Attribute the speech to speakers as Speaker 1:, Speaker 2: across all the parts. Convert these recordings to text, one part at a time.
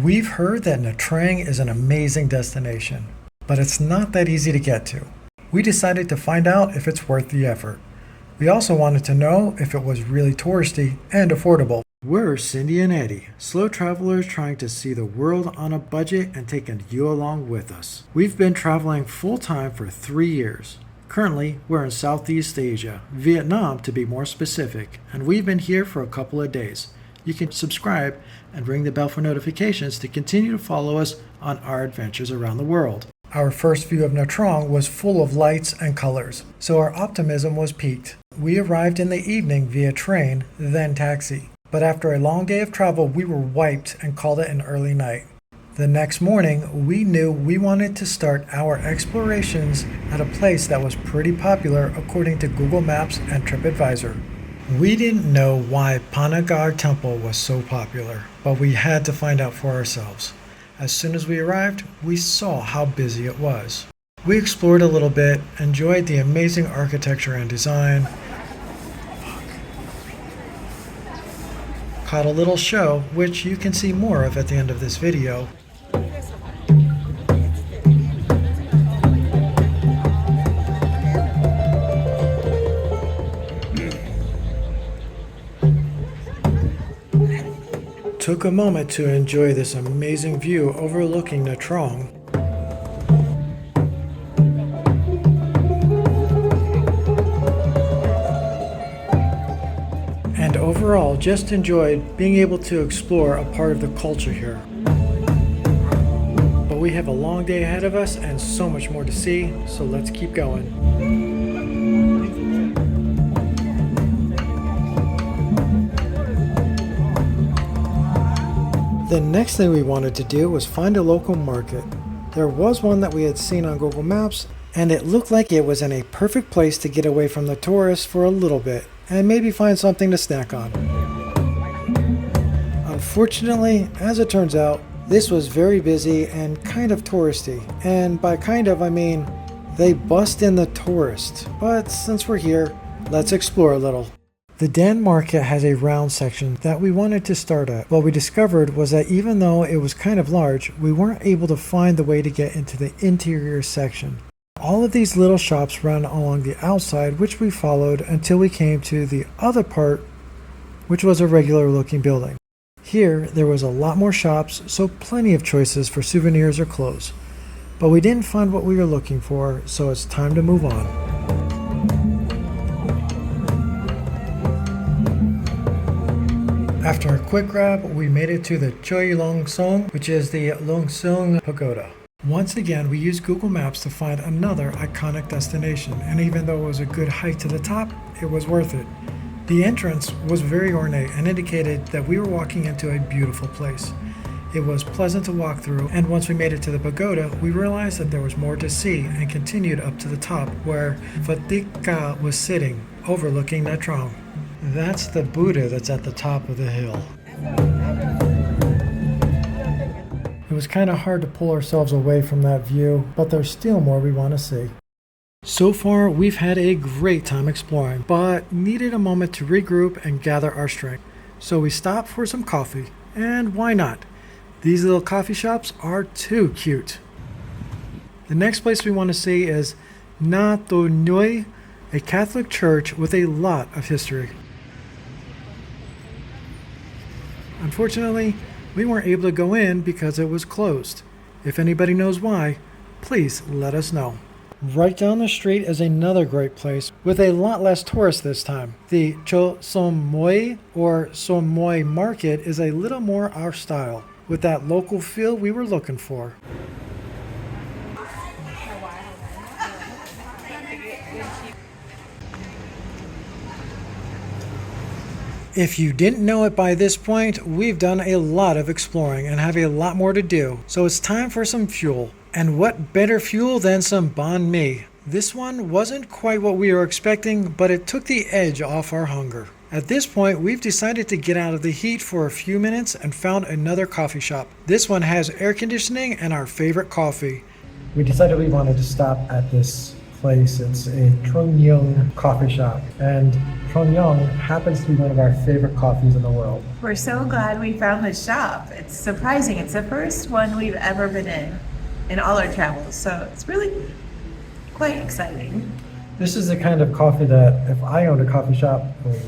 Speaker 1: We've heard that Nha Trang is an amazing destination, but it's not that easy to get to. We decided to find out if it's worth the effort. We also wanted to know if it was really touristy and affordable. We're Cindy and Eddie, slow travelers trying to see the world on a budget and taking you along with us. We've been traveling full-time for 3 years. Currently, we're in Southeast Asia, Vietnam to be more specific, and we've been here for a couple of days. You can subscribe and ring the bell for notifications to continue to follow us on our adventures around the world. Our first view of Nha Trang was full of lights and colors, so our optimism was piqued. We arrived in the evening via train, then taxi. But after a long day of travel, we were wiped and called it an early night. The next morning, we knew we wanted to start our explorations at a place that was pretty popular according to Google Maps and TripAdvisor. We didn't know why Panagar Temple was so popular, but we had to find out for ourselves. As soon as we arrived, we saw how busy it was. We explored a little bit, enjoyed the amazing architecture and design, caught a little show, which you can see more of at the end of this video. Took a moment to enjoy this amazing view overlooking Nha Trang. And overall, just enjoyed being able to explore a part of the culture here. But we have a long day ahead of us and so much more to see, so let's keep going. The next thing we wanted to do was find a local market. There was one that we had seen on Google Maps, and it looked like it was in a perfect place to get away from the tourists for a little bit, and maybe find something to snack on. Unfortunately, as it turns out, this was very busy and kind of touristy. And by kind of, I mean, they bussed in the tourists. But since we're here, let's explore a little. The Dan Market has a round section that we wanted to start at. What we discovered was that even though it was kind of large, we weren't able to find the way to get into the interior section. All of these little shops run along the outside, which we followed until we came to the other part, which was a regular looking building. Here, there was a lot more shops, so plenty of choices for souvenirs or clothes. But we didn't find what we were looking for, so it's time to move on. After a quick grab, we made it to the Choi Long Song, which is the Long Song Pagoda. Once again, we used Google Maps to find another iconic destination, and even though it was a good hike to the top, it was worth it. The entrance was very ornate and indicated that we were walking into a beautiful place. It was pleasant to walk through, and once we made it to the pagoda, we realized that there was more to see and continued up to the top where Vatika was sitting, overlooking Nha Trang. That's the Buddha that's at the top of the hill. It was kind of hard to pull ourselves away from that view, but there's still more we want to see. So far, we've had a great time exploring, but needed a moment to regroup and gather our strength. So we stopped for some coffee, and why not? These little coffee shops are too cute. The next place we want to see is Nha To Nuoi, a Catholic church with a lot of history. Unfortunately, we weren't able to go in because it was closed. If anybody knows why, please let us know. Right down the street is another great place with a lot less tourists this time. The Cho Som Moi or Som Moi Market is a little more our style, with that local feel we were looking for. If you didn't know it by this point, we've done a lot of exploring and have a lot more to do, so it's time for some fuel. And what better fuel than some banh mi? This one wasn't quite what we were expecting, but it took the edge off our hunger. At this point, we've decided to get out of the heat for a few minutes and found another coffee shop. This one has air conditioning and our favorite coffee. We decided we wanted to stop at this place. It's a Trung coffee shop, and Trung happens to be one of our favorite coffees in the world.
Speaker 2: We're so glad we found this shop. It's surprising. It's the first one we've ever been in all our travels. So it's really quite exciting.
Speaker 1: This is the kind of coffee that if I owned a coffee shop,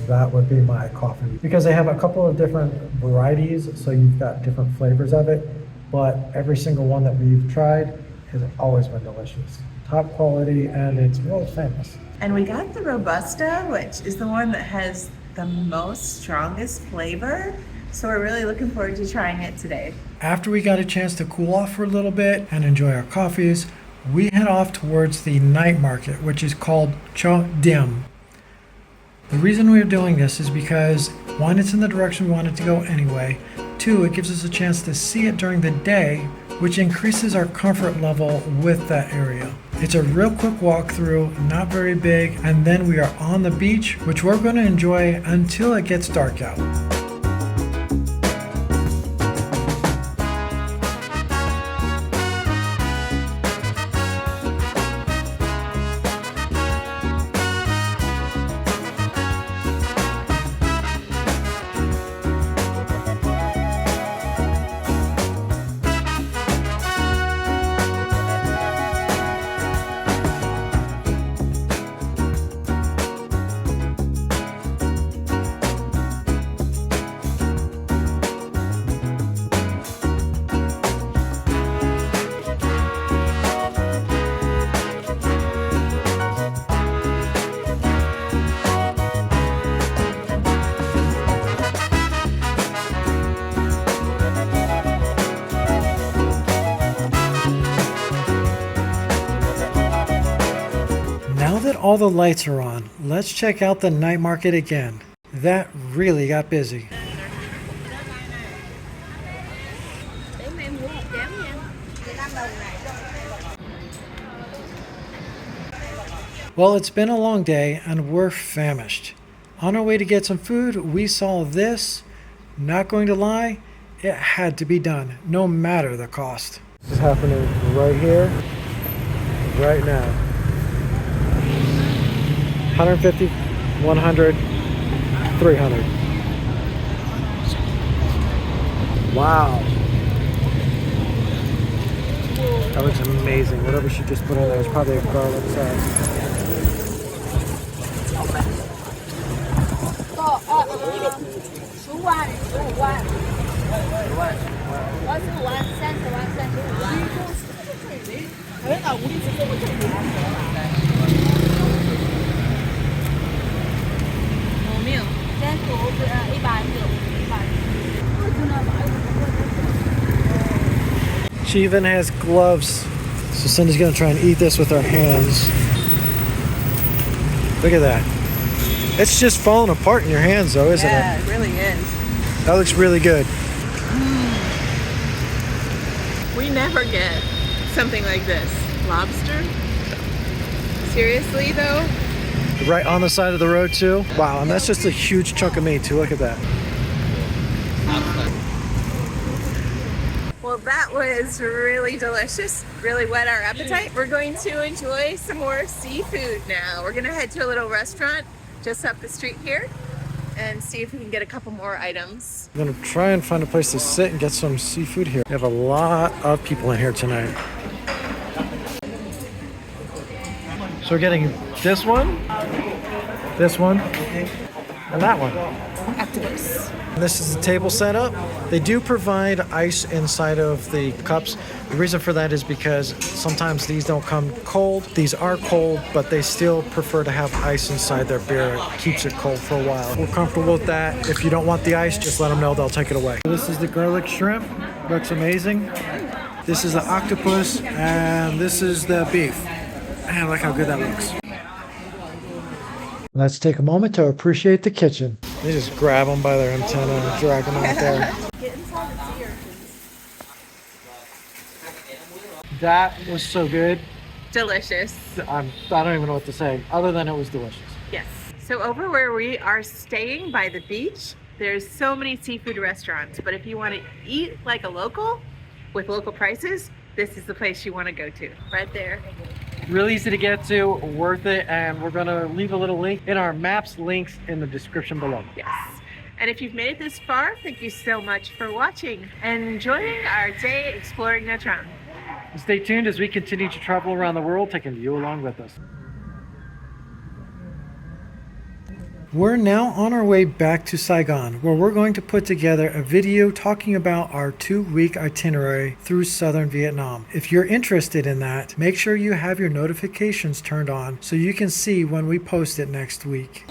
Speaker 1: that would be my coffee. Because they have a couple of different varieties, so you've got different flavors of it, but every single one that we've tried has always been delicious. Top quality, and it's world famous.
Speaker 2: And we got the Robusta, which is the one that has the most strongest flavor. So we're really looking forward to trying it today.
Speaker 1: After we got a chance to cool off for a little bit and enjoy our coffees, we head off towards the night market, which is called Cho Diem. The reason we're doing this is because, one, it's in the direction we wanted to go anyway. Two, it gives us a chance to see it during the day, which increases our comfort level with that area. It's a real quick walkthrough, not very big, and then we are on the beach, which we're going to enjoy until it gets dark out. Now that all the lights are on, let's check out the night market again. That really got busy. Well, it's been a long day and we're famished. On our way to get some food, we saw this. Not going to lie, it had to be done, no matter the cost. This is happening right here, right now. 150, 100, 300. Wow. That looks amazing. Whatever she just put in there is probably a garlic sauce. ，She even has gloves. So Cindy's gonna try and eat this with her hands. Look at that. It's just falling apart in your hands though, isn't it?
Speaker 2: Yeah, it really is.
Speaker 1: That looks really good.
Speaker 2: We never get something like this. Lobster? Seriously though?
Speaker 1: Right on the side of the road too. Wow, and that's just a huge chunk of meat too. Look at that.
Speaker 2: Well, that was really delicious. Really whet our appetite. We're going to enjoy some more seafood now. We're gonna head to a little restaurant just up the street here and see if we can get a couple more items.
Speaker 1: I'm gonna try and find a place to sit and get some seafood here. We have a lot of people in here tonight. So we're getting this one, and that one.
Speaker 2: Octopus.
Speaker 1: This is the table setup. They do provide ice inside of the cups. The reason for that is because sometimes these don't come cold. These are cold, but they still prefer to have ice inside their beer. It keeps it cold for a while. We're comfortable with that. If you don't want the ice, just let them know. They'll take it away. This is the garlic shrimp. Looks amazing. This is the octopus, and this is the beef. Man, look how good that looks. Let's take a moment to appreciate the kitchen. They just grab them by their antenna and drag them out there.
Speaker 2: Get inside the sea urchins.
Speaker 1: That was so good.
Speaker 2: Delicious.
Speaker 1: I don't even know what to say, other than it was delicious.
Speaker 2: Yes. So over where we are staying by the beach, there's so many seafood restaurants. But if you want to eat like a local with local prices, this is the place you want to go to. Right there.
Speaker 1: Really easy to get to, worth it, and we're gonna leave a little link in our maps links in the description below.
Speaker 2: Yes. And if you've made it this far, thank you so much for watching and enjoying our day exploring Nha Trang.
Speaker 1: Stay tuned as we continue to travel around the world, taking you along with us. We're now on our way back to Saigon, where we're going to put together a video talking about our 2-week itinerary through southern Vietnam. If you're interested in that, make sure you have your notifications turned on so you can see when we post it next week.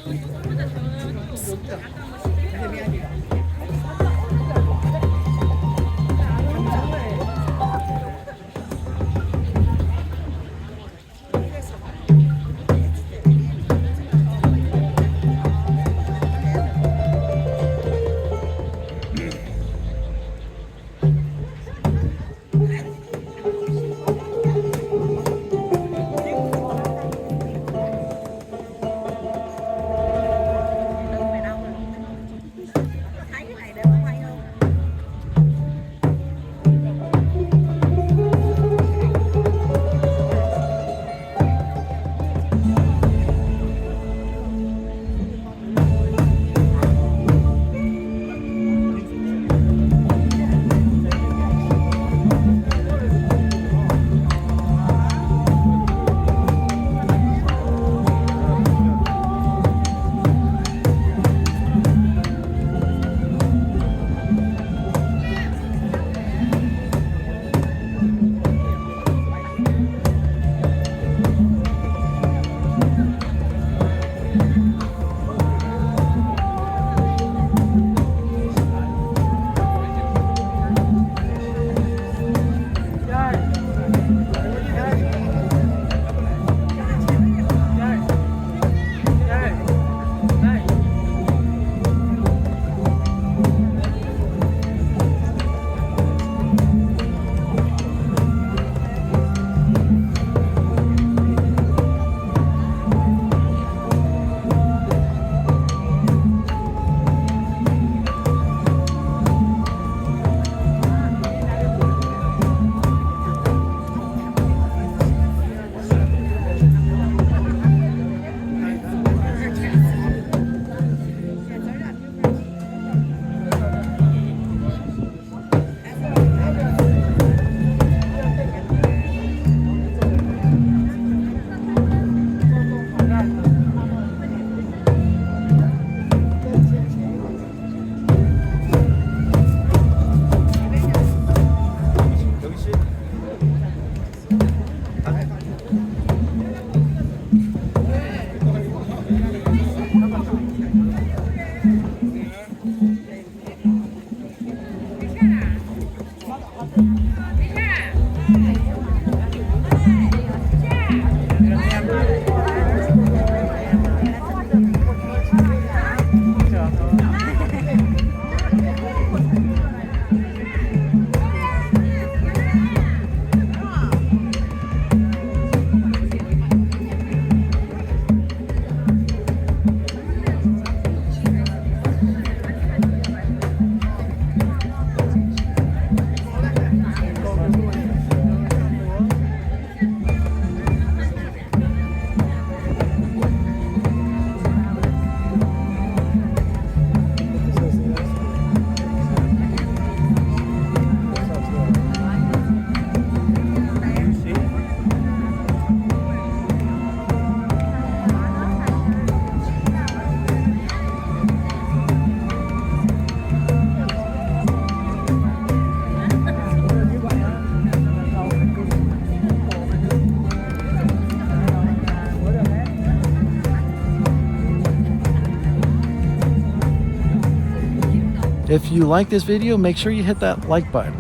Speaker 1: If you like this video, make sure you hit that like button.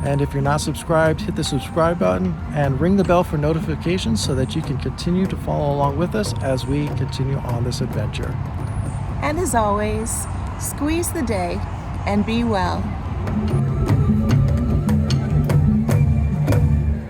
Speaker 1: And if you're not subscribed, hit the subscribe button and ring the bell for notifications so that you can continue to follow along with us as we continue on this adventure.
Speaker 2: And as always, squeeze the day and be well.